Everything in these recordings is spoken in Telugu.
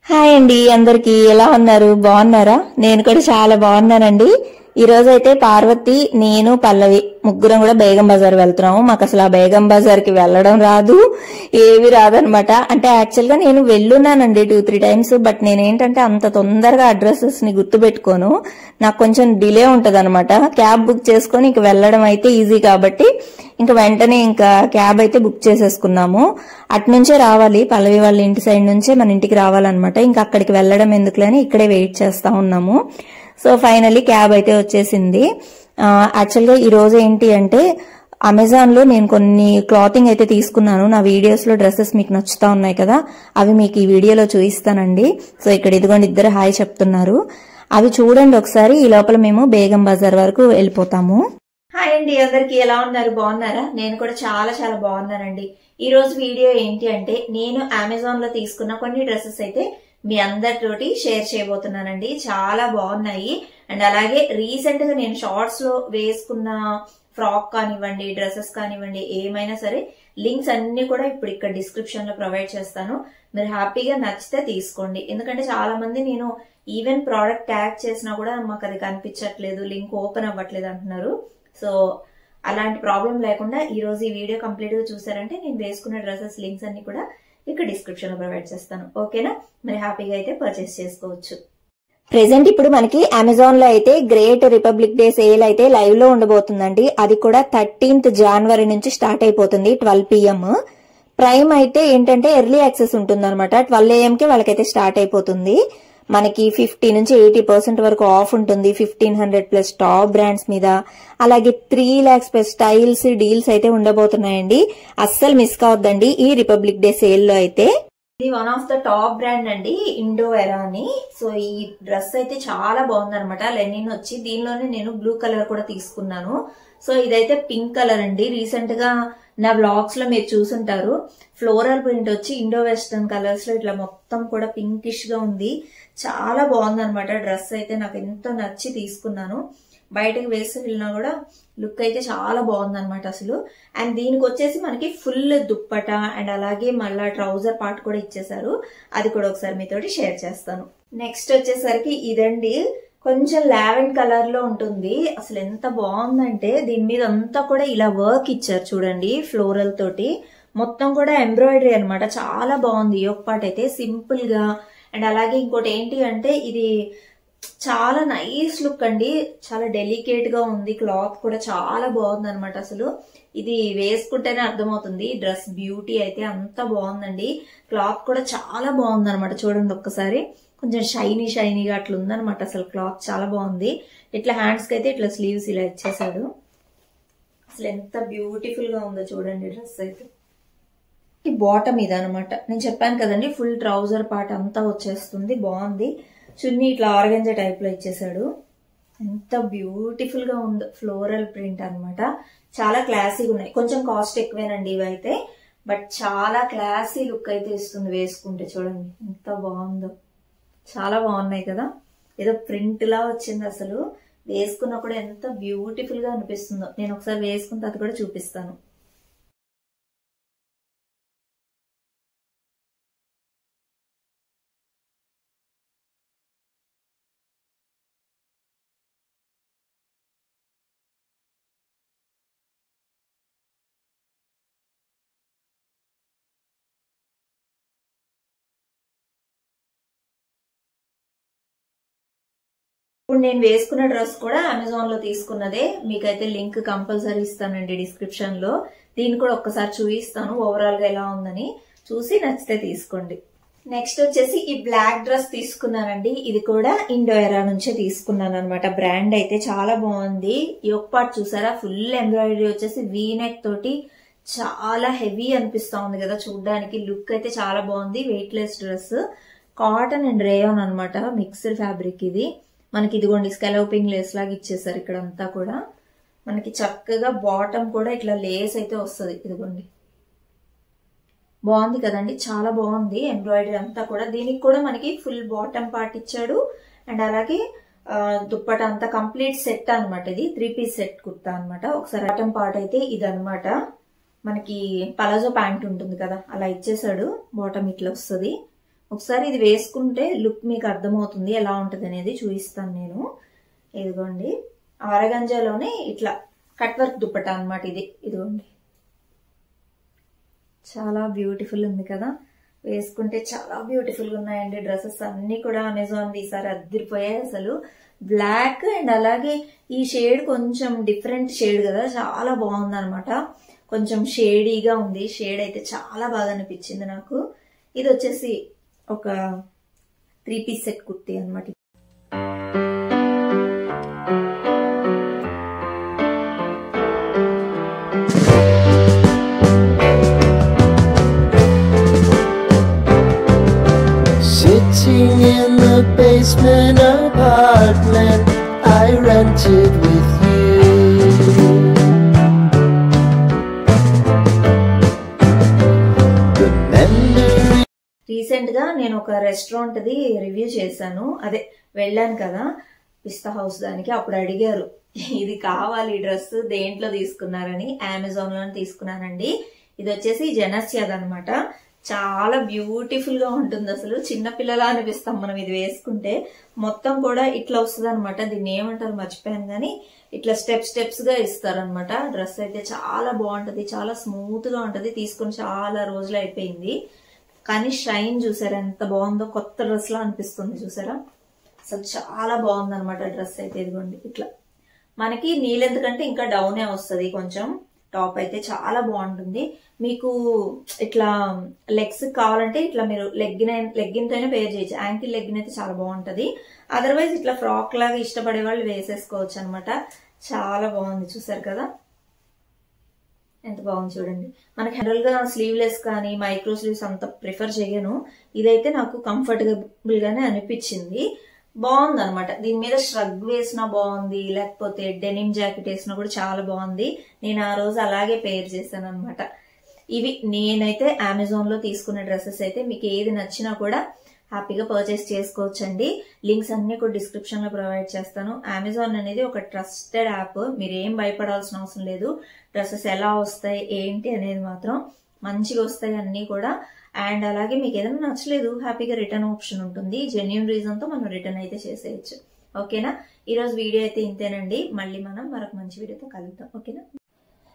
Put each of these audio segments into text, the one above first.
హాయ్ అండి, అందరికి ఎలా ఉన్నారు? బాగున్నారా? నేను కూడా చాలా బాగున్నానండి. ఈ రోజు అయితే పార్వతి, నేను, పల్లవి ముగ్గురం కూడా బేగం బజార్ వెళ్తున్నాము. మాకు అసలు ఆ బేగం బజార్ కి వెళ్ళడం రాదు, ఏవి రాదనమాట. అంటే యాక్చువల్ గా నేను వెళ్ళున్నానండి 2-3 టైమ్స్. బట్ నేనేంటంటే అంత తొందరగా అడ్రసెస్ ని గుర్తు పెట్టుకోను, నాకు కొంచెం డిలే ఉంటది అనమాట. క్యాబ్ బుక్ చేసుకొని ఇంక వెళ్ళడం అయితే ఈజీ కాబట్టి ఇంకా వెంటనే ఇంకా క్యాబ్ అయితే బుక్ చేసేసుకున్నాము. అటునుంచే రావాలి, పల్లవి వాళ్ళ ఇంటి సైడ్ నుంచే మన ఇంటికి రావాలన్నమాట. ఇంకా అక్కడికి వెళ్ళడం ఎందుకులని ఇక్కడే వెయిట్ చేస్తా ఉన్నాము. సో ఫైనల్లీ క్యాబ్ అయితే వచ్చేసింది. యాక్చువల్ గా ఈ రోజు ఏంటి అంటే అమెజాన్ లో నేను కొన్ని క్లాతింగ్ అయితే తీసుకున్నాను. నా వీడియోస్ లో డ్రెస్సెస్ మీకు నచ్చుతా ఉన్నాయి కదా, అవి మీకు ఈ వీడియోలో చూపిస్తానండి. సో ఇక్కడ ఇదిగోండి ఇద్దరు హాయ్ చెప్తున్నారు, అవి చూడండి ఒకసారి. ఈ లోపల మేము బేగం బజార్ వరకు వెళ్ళిపోతాము. హాయ్ అండి, అందరికి ఎలా ఉన్నారు? బాగున్నారా? నేను కూడా చాలా చాలా బాగున్నానండి. ఈ రోజు వీడియో ఏంటి అంటే నేను అమెజాన్ లో తీసుకున్న కొన్ని డ్రెస్సెస్ అయితే మీ అందరితోటి షేర్ చేయబోతున్నానండి. చాలా బాగున్నాయి. అండ్ అలాగే రీసెంట్ గా నేను షార్ట్స్ లో వేసుకున్న ఫ్రాక్ కానివ్వండి, డ్రెస్సెస్ కానివ్వండి, ఏమైనా సరే లింక్స్ అన్ని కూడా ఇప్పుడు ఇక్కడ డిస్క్రిప్షన్ లో ప్రొవైడ్ చేస్తాను. మీరు హ్యాపీగా నచ్చితే తీసుకోండి. ఎందుకంటే చాలా మంది నేను ఈవెన్ ప్రోడక్ట్ ట్యాగ్ చేసినా కూడా మాకు అది కనిపించట్లేదు, లింక్ ఓపెన్ అవ్వట్లేదు అంటున్నారు. సో అలాంటి ప్రాబ్లం లేకుండా ఈ రోజు ఈ వీడియో కంప్లీట్ గా చూసారంటే నేను వేసుకున్న డ్రెస్సెస్ లింక్స్ అన్ని కూడా ఇక్కడ డిస్క్రిప్షన్ లో ప్రొవైడ్ చేస్తాను. ఓకేనా? మరి హ్యాపీగా అయితే పర్చేస్ చేసుకోవచ్చు. ప్రెసెంట్ ఇప్పుడు మనకి అమెజాన్ లో అయితే గ్రేట్ రిపబ్లిక్ డే సేల్ అయితే లైవ్ లో ఉండబోతుందండి. అది కూడా 13th January నుంచి స్టార్ట్ అయిపోతుంది 12 PM. ప్రైమ్ అయితే ఏంటంటే ఎర్లీ యాక్సెస్ ఉంటుంది అనమాట. 12 AM కి వాళ్ళకైతే స్టార్ట్ అయిపోతుంది. మనకి 50 నుంచి 80% వరకు ఆఫ్ ఉంటుంది. 1500+ టాప్ బ్రాండ్స్ మీద, అలాగే 3 lakhs+ స్టైల్స్ డీల్స్ అయితే ఉండబోతున్నాయండి. అస్సలు మిస్ కావద్దండి ఈ రిపబ్లిక్ డే సేల్ లో అయితే. ఇది one of the top brand అండి, ఇండో ఎరా అని. సో ఈ డ్రెస్ అయితే చాలా బాగుంది అనమాట. లెనిన్ వచ్చి దీనిలోనే నేను బ్లూ కలర్ కూడా తీసుకున్నాను. సో ఇదైతే పింక్ కలర్ అండి. రీసెంట్ గా నా వ్లాగ్స్ లో మీరు చూసుంటారు. ఫ్లోరల్ ప్రింట్ వచ్చి ఇండో వెస్టర్న్ కలర్స్ లో ఇట్లా మొత్తం కూడా పింకిష్ గా ఉంది. చాలా బాగుంది అనమాట డ్రెస్ అయితే. నాకు ఎంతో నచ్చి తీసుకున్నాను. బయటకు వేసి వెళ్ళినా కూడా లుక్ అయితే చాలా బాగుంది అనమాట అసలు. అండ్ దీనికి వచ్చేసి మనకి ఫుల్ దుప్పట అండ్ అలాగే మళ్ళా ట్రౌజర్ పార్ట్ కూడా ఇచ్చేసారు. అది కూడా ఒకసారి మీతోటి షేర్ చేస్తాను. నెక్స్ట్ వచ్చేసరికి ఇదండి, కొంచెం లావెండర్ కలర్ లో ఉంటుంది. అసలు ఎంత బాగుందంటే దీని మీద అంతా కూడా ఇలా వర్క్ ఇచ్చారు చూడండి, ఫ్లోరల్ తోటి మొత్తం కూడా ఎంబ్రాయిడరీ అనమాట. చాలా బాగుంది. ఈ పార్ట్ అయితే సింపుల్ గా. అండ్ అలాగే ఇంకోటి ఏంటి అంటే ఇది చాలా నైస్ లుక్ అండి. చాలా డెలికేట్ గా ఉంది. క్లాత్ కూడా చాలా బాగుంది అనమాట. అసలు ఇది వేసుకుంటేనే అర్థమవుతుంది డ్రెస్ బ్యూటీ అయితే. అంత బాగుందండి. క్లాత్ కూడా చాలా బాగుంది అనమాట. చూడండి ఒక్కసారి, కొంచెం షైనీగా అట్లా ఉందనమాట. అసలు క్లాత్ చాలా బాగుంది. ఇట్లా హ్యాండ్స్ కి అయితే ఇట్లా స్లీవ్స్ ఇలా ఇచ్చేసాడు. అసలు ఎంత బ్యూటిఫుల్ గా ఉందో చూడండి డ్రెస్ అయితే. బాటమ్ ఇది అనమాట. నేను చెప్పాను కదండి, ఫుల్ ట్రౌజర్ పార్ట్ అంతా వచ్చేస్తుంది. బాగుంది. చున్నీ ఇట్లా ఆర్గంజా టైప్ లో ఇచ్చేసాడు. ఎంత బ్యూటిఫుల్ గా ఉందో. ఫ్లోరల్ ప్రింట్ అనమాట. చాలా క్లాసీగా ఉన్నాయి. కొంచెం కాస్ట్ ఎక్కువేనండి ఇవైతే, బట్ చాలా క్లాసీ లుక్ అయితే ఇస్తుంది వేసుకుంటే. చూడండి ఎంత బాగుందో. చాలా బాగున్నాయి కదా. ఏదో ప్రింట్ లా వచ్చింది అసలు. వేసుకున్నా కూడా ఎంత బ్యూటిఫుల్ గా అనిపిస్తుందో. నేను ఒకసారి వేసుకున్న అది కూడా చూపిస్తాను. ఇప్పుడు నేను వేసుకున్న డ్రెస్ కూడా అమెజాన్ లో తీసుకున్నదే. మీకైతే లింక్ కంపల్సరీ ఇస్తానండి డిస్క్రిప్షన్ లో. దీన్ని కూడా ఒక్కసారి చూపిస్తాను ఓవరాల్ గా ఎలా ఉందని. చూసి నచ్చితే తీసుకోండి. నెక్స్ట్ వచ్చేసి ఈ బ్లాక్ డ్రెస్ తీసుకున్నానండి. ఇది కూడా ఇండో ఎరా నుంచే తీసుకున్నాను అనమాట. బ్రాండ్ అయితే చాలా బాగుంది. ఈ ఒక పార్ట్ చూసారా, ఫుల్ ఎంబ్రాయిడరీ వచ్చేసి వీ నెక్ తోటి చాలా హెవీ అనిపిస్తా ఉంది కదా చూడ్డానికి. లుక్ అయితే చాలా బాగుంది. Weight less dress, cotton and rayon అనమాట, మిక్స్డ్ ఫ్యాబ్రిక్ ఇది. మనకి ఇదిగోండి స్కెలోపింగ్ లేస్ లాగా ఇచ్చేసారు ఇక్కడ అంతా కూడా. మనకి చక్కగా బాటమ్ కూడా ఇట్లా లేస్ అయితే వస్తుంది. ఇదిగోండి, బాగుంది కదండి. చాలా బాగుంది ఎంబ్రాయిడరీ అంతా కూడా. దీనికి కూడా మనకి ఫుల్ బాటమ్ పార్ట్ ఇచ్చాడు. అండ్ అలాగే దుప్పట అంతా కంప్లీట్ సెట్ అనమాట. ఇది 3 piece సెట్ కుర్తా అనమాట. ఒకసారి బాటమ్ పార్ట్ అయితే ఇది అనమాట. మనకి పలాజో ప్యాంట్ ఉంటుంది కదా, అలా ఇచ్చేసాడు. బాటమ్ ఇట్లా వస్తుంది. ఒకసారి ఇది వేసుకుంటే లుక్ మీకు అర్థమవుతుంది ఎలా ఉంటుంది అనేది చూపిస్తాను నేను. ఇదిగోండి ఆరగంజాలోనే ఇట్లా కట్ వర్క్ దుప్పటా అన్నమాట ఇది. ఇదిగోండి చాలా బ్యూటిఫుల్ ఉంది కదా, వేసుకుంటే చాలా బ్యూటిఫుల్ గా ఉన్నాయండి డ్రెస్సెస్ అన్ని కూడా. అమెజాన్ ఈసారి అద్దరిపోయాయి అసలు. బ్లాక్ అండ్ అలాగే ఈ షేడ్ కొంచెం డిఫరెంట్ షేడ్ కదా, చాలా బాగుంది అనమాట. కొంచెం షేడీగా ఉంది, షేడ్ అయితే చాలా బాగా అనిపించింది నాకు. ఇది వచ్చేసి ఒక 3 పీస్ సెట్ కుర్తీ అనమాట. Sitting in the basement apartment I rented with you. Recent గా నేను ఒక రెస్టారెంట్ ది రివ్యూ చేశాను, అదే వెళ్ళాను కదా పిస్తా హౌస్ దానికి. అప్పుడు అడిగారు ఇది కావాలి డ్రెస్ దేంట్లో తీసుకున్నారని. అమెజాన్ లో తీసుకున్నానండి. ఇది వచ్చేసి జనస్యాద్ అనమాట. చాలా బ్యూటిఫుల్ గా ఉంటుంది అసలు. చిన్నపిల్లలా అనిపిస్తాం మనం ఇది వేసుకుంటే. మొత్తం కూడా ఇట్లా వస్తుంది అనమాట. దీన్ని ఏమంటారు మర్చిపోయాను కానీ ఇట్లా స్టెప్స్ గా ఇస్తారనమాట. డ్రెస్ అయితే చాలా బాగుంటది, చాలా స్మూత్ గా ఉంటది. తీసుకుని చాలా రోజులు అయిపోయింది కానీ షైన్ చూసారా ఎంత బాగుందో, కొత్త డ్రెస్ లా అనిపిస్తుంది చూసారా. అసలు చాలా బాగుంది అనమాట డ్రెస్ అయితే. ఇదిగోండి ఇట్లా మనకి నీళ్ళెంత కంటే ఇంకా డౌనే వస్తుంది కొంచెం. టాప్ అయితే చాలా బాగుంటుంది. మీకు ఇట్లా లెగ్స్ కావాలంటే ఇట్లా మీరు లెగ్గిన్ తోనే పేర్ చేయొచ్చు. యాంకిల్ లెగ్గిన్ అయితే చాలా బాగుంటది. అదర్వైజ్ ఇట్లా ఫ్రాక్ లాగా ఇష్టపడే వాళ్ళు వేసేసుకోవచ్చు అనమాట. చాలా బాగుంది చూసారు కదా ఎంత బాగుంది చూడండి. మనకి జనరల్ గా స్లీవ్లెస్ కానీ మైక్రో స్లీవ్స్ అంత ప్రిఫర్ చేయను. ఇదైతే నాకు కంఫర్టబుల్ గానే అనిపించింది. బాగుంది అనమాట. దీని మీద ష్రగ్ వేసినా బాగుంది, లేకపోతే డెనిమ్ జాకెట్ వేసినా కూడా చాలా బాగుంది. నేను ఆ రోజు అలాగే పేర్ చేశాను అనమాట. ఇవి నేనైతే అమెజాన్ లో తీసుకున్న డ్రెస్సెస్ అయితే మీకు ఏది నచ్చినా కూడా హ్యాపీగా పర్చేస్ చేసుకోవచ్చండి. లింక్స్ అన్ని కూడా డిస్క్రిప్షన్ లో ప్రొవైడ్ చేస్తాను. అమెజాన్ అనేది ఒక ట్రస్టెడ్ యాప్. మీరు ఏం భయపడాల్సిన అవసరం లేదు. డ్రెస్సెస్ ఎలా వస్తాయి ఏంటి అనేది మాత్రం మంచిగా వస్తాయి అన్ని కూడా. అండ్ అలాగే మీకు ఏదైనా నచ్చలేదు హ్యాపీగా రిటర్న్ ఆప్షన్ ఉంటుంది. జెన్యూన్ రీజన్ తో మనం రిటర్న్ అయితే చేసేయచ్చు. ఓకేనా, ఈ రోజు వీడియో అయితే ఇంతేనండి. మళ్ళీ మనం మరొక మంచి వీడియోతో కలుద్దాం. ఓకేనా.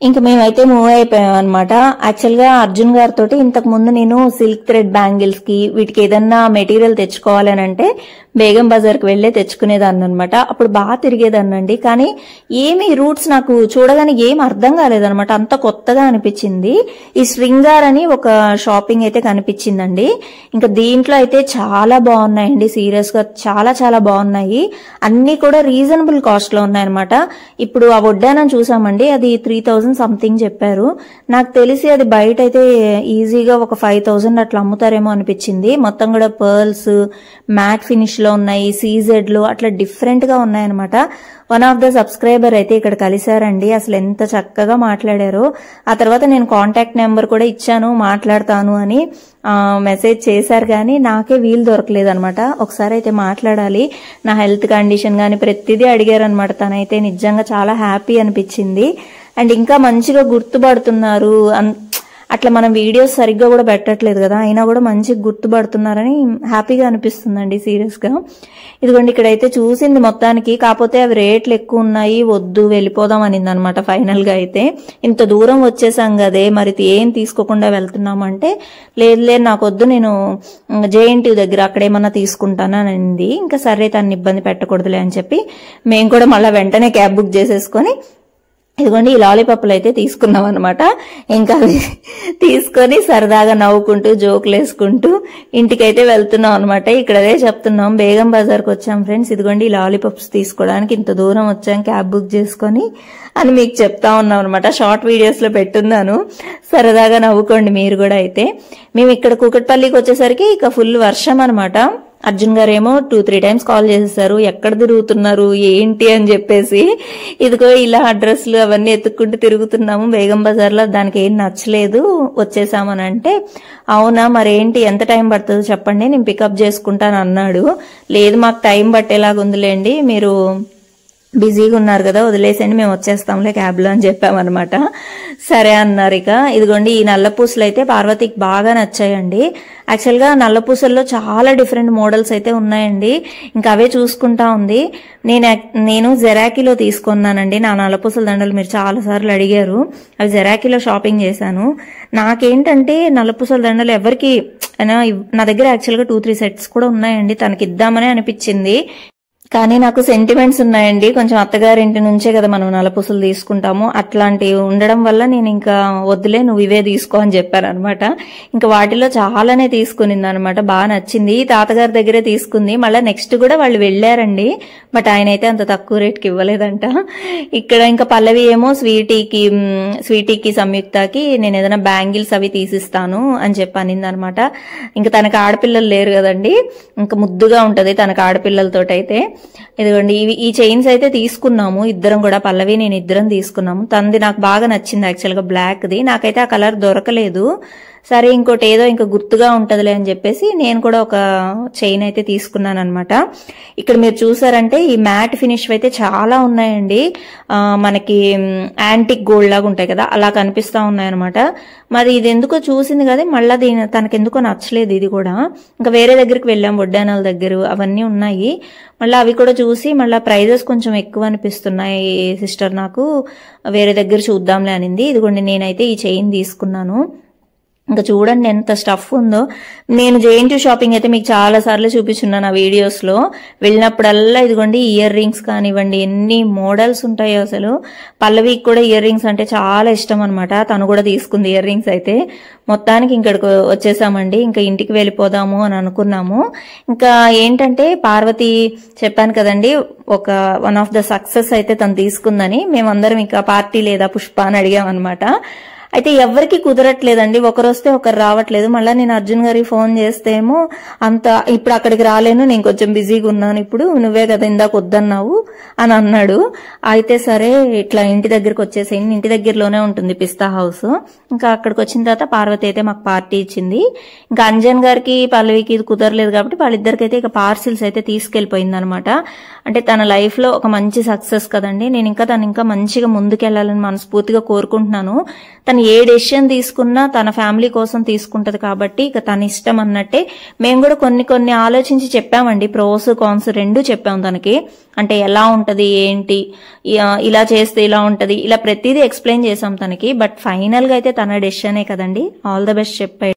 ఇంకా మేమైతే మూవ్ అయిపోయాం అనమాట. యాక్చువల్ గా అర్జున్ గారితో ఇంతకు ముందు నేను సిల్క్ థ్రెడ్ బ్యాంగిల్స్ కి వీటికి ఏదన్నా మెటీరియల్ తెచ్చుకోవాలని అంటే బేగం బజార్ కి వెళ్లే తెచ్చుకునేదాన్ని అనమాట. అప్పుడు బాగా తిరిగేదాన్నండి. కానీ ఏమి రూట్స్ నాకు చూడగానే ఏం అర్థం కాలేదనమాట. అంత కొత్తగా అనిపించింది. ఈ శృంగార్ అని ఒక షాపింగ్ అయితే కనిపించిందండి. ఇంకా దీంట్లో అయితే చాలా బాగున్నాయండి. సీరియస్ గా చాలా చాలా బాగున్నాయి. అన్ని కూడా రీజనబుల్ కాస్ట్ లో ఉన్నాయన్నమాట. ఇప్పుడు ఆ వడ్డానం చూసామండి, అది 3000 సంథింగ్ చెప్పారు. నాకు తెలిసి అది బయట అయితే ఈజీగా ఒక 5000 అట్లా అమ్ముతారేమో అనిపించింది. మొత్తం కూడా పర్ల్స్ మ్యాట్ ఫినిష్ లో ఉన్నాయి, సీజెడ్ లో అట్లా డిఫరెంట్ గా ఉన్నాయన్నమాట. వన్ ఆఫ్ ద సబ్స్క్రైబర్ అయితే ఇక్కడ కలిశారండి. అసలు ఎంత చక్కగా మాట్లాడారో. ఆ తర్వాత నేను కాంటాక్ట్ నెంబర్ కూడా ఇచ్చాను, మాట్లాడతాను అని మెసేజ్ చేశారు కానీ నాకే వీలు దొరకలేదు అనమాట. ఒకసారి అయితే మాట్లాడాలి. నా హెల్త్ కండిషన్ గానీ ప్రతిదీ అడిగారు అనమాట. తనైతే నిజంగా చాలా హ్యాపీ అనిపించింది. అండ్ ఇంకా మంచిగా గుర్తుపడుతున్నారు. అట్లా మనం వీడియోస్ సరిగ్గా కూడా పెట్టట్లేదు కదా, అయినా కూడా మంచిగా గుర్తుపడుతున్నారని హ్యాపీగా అనిపిస్తుందండి సీరియస్ గా. ఇదిగోండి ఇక్కడైతే చూసింది మొత్తానికి, కాకపోతే అవి రేట్లు ఎక్కువ ఉన్నాయి, వద్దు వెళ్ళిపోదాం అనింది అనమాట. ఫైనల్ గా అయితే ఇంత దూరం వచ్చేసాం కదే మరి ఏం తీసుకోకుండా వెళ్తున్నామంటే లేదు నాకు వద్దు, నేను జేఎన్టీ దగ్గర అక్కడేమన్నా తీసుకుంటానని అనింది. ఇంకా సరే తను ఇబ్బంది పెట్టకూడదులే అని చెప్పి మేము కూడా మళ్ళీ వెంటనే క్యాబ్ బుక్ చేసేసుకొని ఇదిగోండి ఈ లాలీపాప్లు అయితే తీసుకున్నాం అనమాట. ఇంకా తీసుకొని సరదాగా నవ్వుకుంటూ జోకులు వేసుకుంటూ ఇంటికైతే వెళ్తున్నాం అనమాట. ఇక్కడ అదే చెప్తున్నాం, బేగం బజార్కి వచ్చాం ఫ్రెండ్స్. ఇదిగోండి ఈ లాలీపాప్స్ తీసుకోవడానికి ఇంత దూరం వచ్చాం క్యాబ్ బుక్ చేసుకొని అని మీకు చెప్తా ఉన్నాం అనమాట. షార్ట్ వీడియోస్ లో పెట్టున్నాను, సరదాగా నవ్వుకోండి మీరు కూడా. అయితే మేము ఇక్కడ కూకట్పల్లికి వచ్చేసరికి ఇక ఫుల్ వర్షం అనమాట. అర్జున్ గారు ఏమో 2-3 టైమ్స్ కాల్ చేసేసారు, ఎక్కడ తిరుగుతున్నారు ఏంటి అని చెప్పేసి. ఇదిగో ఇలా అడ్రస్లు అవన్నీ ఎత్తుక్కుంటూ తిరుగుతున్నాము బేగం బజార్ లో. దానికి ఏం నచ్చలేదు వచ్చేసామని అంటే, అవునా మరేంటి ఎంత టైం పడుతుందో చెప్పండి నేను పికప్ చేసుకుంటాను అన్నాడు. లేదు మాకు టైం పట్టేలాగా ఉందిలేండి, మీరు బిజీగా ఉన్నారు కదా, వదిలేసండి మేము వచ్చేస్తాంలే క్యాబ్లో అని చెప్పామన్నమాట. సరే అన్నారు. ఇక ఇదిగోండి ఈ నల్ల పూసలు అయితే పార్వతికి బాగా నచ్చాయండి. యాక్చువల్గా నల్ల పూసల్లో చాలా డిఫరెంట్ మోడల్స్ అయితే ఉన్నాయండి. ఇంకా అవే చూసుకుంటా ఉంది. నేను జెరాకీలో తీసుకున్నానండి నా నల్ల పూసల దండలు. మీరు చాలా సార్లు అడిగారు, అవి జెరాకీలో షాపింగ్ చేశాను. నాకేంటంటే నల్ల పూసల దండలు ఎవరికి నా దగ్గర యాక్చువల్గా 2-3 సెట్స్ కూడా ఉన్నాయండి, తనకి ఇద్దామని అనిపించింది. కానీ నాకు సెంటిమెంట్స్ ఉన్నాయండి, కొంచెం అత్తగారింటి నుంచే కదా మనం నల్లపూసలు తీసుకుంటాము, అట్లాంటివి ఉండడం వల్ల నేను ఇంకా వద్దులే నువ్వు ఇవే తీసుకో అని చెప్పాను అనమాట. ఇంకా వాటిలో చాలానే తీసుకునింది అనమాట, బాగా నచ్చింది. తాతగారి దగ్గరే తీసుకుంది. మళ్ళీ నెక్స్ట్ కూడా వాళ్ళు వెళ్ళారండి, బట్ ఆయన అయితే అంత తక్కువ రేట్కి ఇవ్వలేదంట. ఇక్కడ ఇంకా పల్లవి ఏమో స్వీటీకి సంయుక్తకి నేను ఏదైనా బ్యాంగిల్స్ అవి తీసిస్తాను అని చెప్పి అనింది అనమాట. ఇంకా తనకు ఆడపిల్లలు లేరు కదండి, ఇంకా ముద్దుగా ఉంటది తనకు ఆడపిల్లలతోటి. అయితే ఇదిగోండి ఈ చైన్స్ అయితే తీసుకున్నాము ఇద్దరం కూడా, పల్లవి నేను ఇద్దరం తీసుకున్నాము. తనది నాకు బాగా నచ్చింది యాక్చువల్గా బ్లాక్ది, నాకైతే ఆ కలర్ దొరకలేదు. సరే ఇంకోటి ఏదో ఇంకా గుర్తుగా ఉంటదిలే అని చెప్పేసి నేను కూడా ఒక చైన్ అయితే తీసుకున్నాను అనమాట. ఇక్కడ మీరు చూసారంటే ఈ మ్యాట్ ఫినిష్ అయితే చాలా ఉన్నాయండి, మనకి యాంటిక్ గోల్డ్ లాగా ఉంటాయి కదా అలా కనిపిస్తా ఉన్నాయన్నమాట. మరి ఇది ఎందుకో చూసింది కదా, మళ్ళీ తనకెందుకో నచ్చలేదు ఇది కూడా. ఇంకా వేరే దగ్గరికి వెళ్ళాం, వడ్డానాల దగ్గర అవన్నీ ఉన్నాయి. మళ్ళీ అవి కూడా చూసి మళ్ళీ ప్రైజెస్ కొంచెం ఎక్కువ అనిపిస్తున్నాయి సిస్టర్, నాకు వేరే దగ్గర చూద్దాంలే అనింది. ఇదిగోండి నేనైతే ఈ చైన్ తీసుకున్నాను. ఇంకా చూడండి ఎంత స్టఫ్ ఉందో. నేను జేఎన్టీ షాపింగ్ అయితే మీకు చాలా సార్లు చూపించున్నాను ఆ వీడియోస్ లో, వెళ్ళినప్పుడల్లా ఇదిగోండి ఇయర్ రింగ్స్ కానివ్వండి ఎన్ని మోడల్స్ ఉంటాయో అసలు. పల్లవికి కూడా ఇయర్ రింగ్స్ అంటే చాలా ఇష్టం అనమాట, తను కూడా తీసుకుంది ఇయర్ రింగ్స్. అయితే మొత్తానికి ఇక్కడికి వచ్చేసామండి, ఇంకా ఇంటికి వెళ్ళిపోదాము అని అనుకున్నాము. ఇంకా ఏంటంటే పార్వతి చెప్పాను కదండి, వన్ ఆఫ్ ద సక్సెస్ అయితే తను తీసుకుందని. మేమందరం ఇంకా పార్టీ లేదా పుష్ప అని అడిగామన్నమాట. అయితే ఎవరికి కుదరట్లేదండి, ఒకరు వస్తే ఒకరు రావట్లేదు. మళ్ళీ నేను అర్జున్ గారికి ఫోన్ చేస్తే ఏమో ఇప్పుడు అక్కడికి రాలేను, నేను కొంచెం బిజీగా ఉన్నాను, ఇప్పుడు నువ్వే కదా ఇందాక వద్దన్నావు అని అన్నాడు. అయితే సరే ఇట్లా ఇంటి దగ్గరకు వచ్చేసేయండి, ఇంటి దగ్గరలోనే ఉంటుంది పిస్తా హౌస్. ఇంకా అక్కడికి వచ్చిన తర్వాత పార్వతి అయితే మాకు పార్టీ ఇచ్చింది. ఇంకా అంజన్ గారికి పల్లవికి ఇది కుదరలేదు కాబట్టి వాళ్ళిద్దరికైతే ఇక పార్సిల్స్ అయితే తీసుకెళ్లిపోయింది అనమాట. అంటే తన లైఫ్ లో ఒక మంచి సక్సెస్ కదండి, నేను తను ఇంకా మంచిగా ముందుకెళ్లాలని మనస్ఫూర్తిగా కోరుకుంటున్నాను. తను ఏ డెసిషన్ తీసుకున్నా తన ఫ్యామిలీ కోసం తీసుకుంటది కాబట్టి ఇక తన ఇష్టం అన్నట్టే. మేము కూడా కొన్ని ఆలోచించి చెప్పామండి, ప్రోస్ కాన్స్ రెండు చెప్పాము తనకి. అంటే ఎలా ఉంటది ఏంటి, ఇలా చేస్తే ఇలా ఉంటది, ఇలా ప్రతిదీ ఎక్స్ప్లెయిన్ చేసాం తనకి. బట్ ఫైనల్ గా అయితే తన డెసిషనే కదండి. ఆల్ ద బెస్ట్ చెప్పాడు.